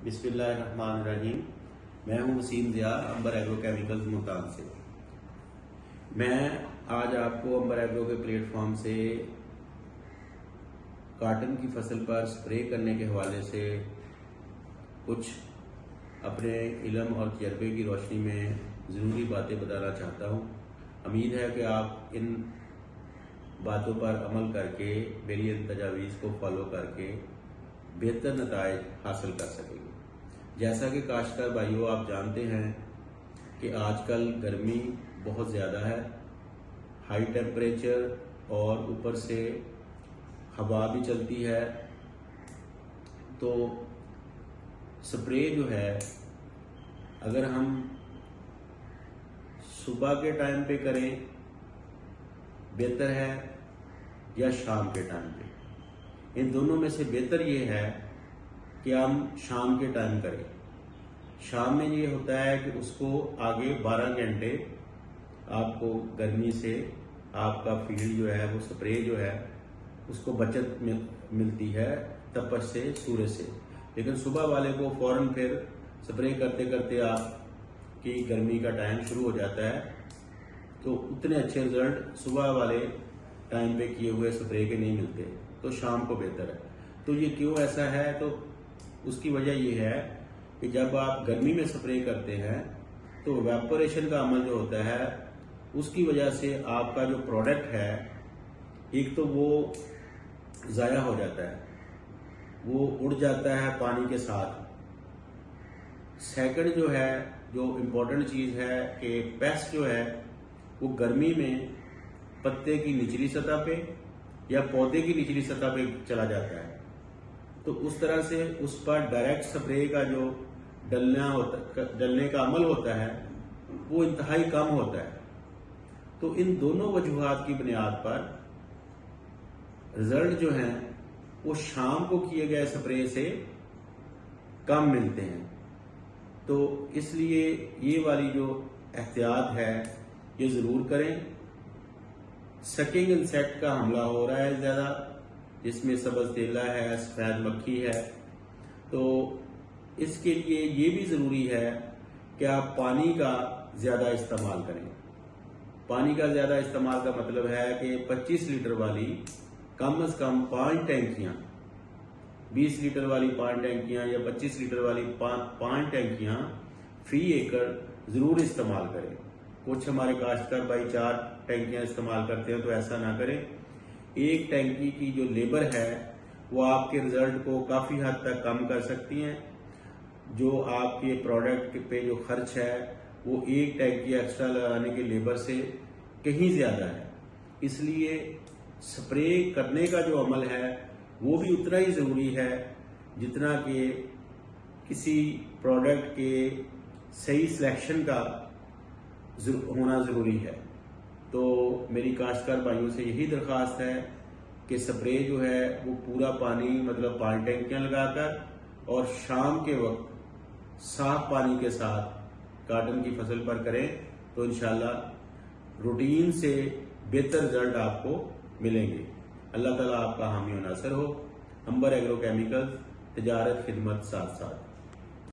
बिस्मिल्लाहिर्रहमानिर्रहीम। मैं हूं वसीम ज़िया, अंबर एग्रो केमिकल्स मुल्तान से। मैं आज आपको अंबर एग्रो के प्लेटफॉर्म से काटन की फसल पर स्प्रे करने के हवाले से कुछ अपने इल्म और तजर्बे की रोशनी में ज़रूरी बातें बताना चाहता हूं। उम्मीद है कि आप इन बातों पर अमल करके मेरी इन तजावीज़ को फॉलो करके बेहतर नताइज हासिल कर सकेंगे। जैसा कि काश्तकार भाइयों आप जानते हैं कि आजकल गर्मी बहुत ज़्यादा है, हाई टेम्परेचर और ऊपर से हवा भी चलती है, तो स्प्रे जो है अगर हम सुबह के टाइम पे करें बेहतर है या शाम के टाइम पे। इन दोनों में से बेहतर ये है कि हम शाम के टाइम करें। शाम में ये होता है कि उसको आगे 12 घंटे आपको गर्मी से आपका फील्ड जो है वो स्प्रे जो है उसको बचत मिलती है तपश से, सूरज से। लेकिन सुबह वाले को फौरन फिर स्प्रे करते करते आपकी गर्मी का टाइम शुरू हो जाता है, तो उतने अच्छे रिजल्ट सुबह वाले टाइम पे किए हुए स्प्रे के नहीं मिलते, तो शाम को बेहतर है। तो ये क्यों ऐसा है? तो उसकी वजह ये है कि जब आप गर्मी में स्प्रे करते हैं तो वेपोरेशन का अमल जो होता है उसकी वजह से आपका जो प्रोडक्ट है एक तो वो ज़ाया हो जाता है, वो उड़ जाता है पानी के साथ। सेकंड जो है, जो इम्पोर्टेंट चीज़ है कि पेस्ट जो है वो गर्मी में पत्ते की निचली सतह पे या पौधे की निचली सतह पे चला जाता है, तो उस तरह से उस पर डायरेक्ट स्प्रे का जो डलने का अमल होता है वो इंतहाई कम होता है। तो इन दोनों वजूहात की बुनियाद पर रिजल्ट जो हैं वो शाम को किए गए स्प्रे से कम मिलते हैं। तो इसलिए ये वाली जो एहतियात है ये ज़रूर करें। सकिंग इंसेक्ट का हमला हो रहा है ज़्यादा, जिसमें सब्ज़ तेला है, सफ़ेद मक्खी है, तो इसके लिए ये भी ज़रूरी है कि आप पानी का ज़्यादा इस्तेमाल करें। पानी का ज़्यादा इस्तेमाल का मतलब है कि 25 लीटर वाली कम से कम 5 टैंकियाँ, 20 लीटर वाली 5 टैंकियाँ या 25 लीटर वाली 5 टैंकियाँ फी एकड़ ज़रूर इस्तेमाल करें। कुछ हमारे काश्तकार भाई 4 टैंकियाँ इस्तेमाल करते हैं, तो ऐसा ना करें। एक टैंकी की जो लेबर है वो आपके रिजल्ट को काफ़ी हद तक कम कर सकती हैं। जो आपके प्रोडक्ट पे जो खर्च है वो एक टैंकी एक्स्ट्रा लगाने के लेबर से कहीं ज़्यादा है। इसलिए स्प्रे करने का जो अमल है वो भी उतना ही ज़रूरी है जितना कि किसी प्रोडक्ट के सही सिलेक्शन का होना ज़रूरी है। तो मेरी काश्तकार भाइयों से यही दरख्वास्त है कि स्प्रे जो है वो पूरा पानी मतलब 5 टैंकियाँ लगाकर और शाम के वक्त साफ पानी के साथ काटन की फसल पर करें, तो इंशाल्लाह रूटीन से बेहतर रिजल्ट आपको मिलेंगे। अल्लाह ताला आपका हामी और नासर हो। अंबर एग्रो केमिकल्स, तिजारत खिदमत साथ साथ।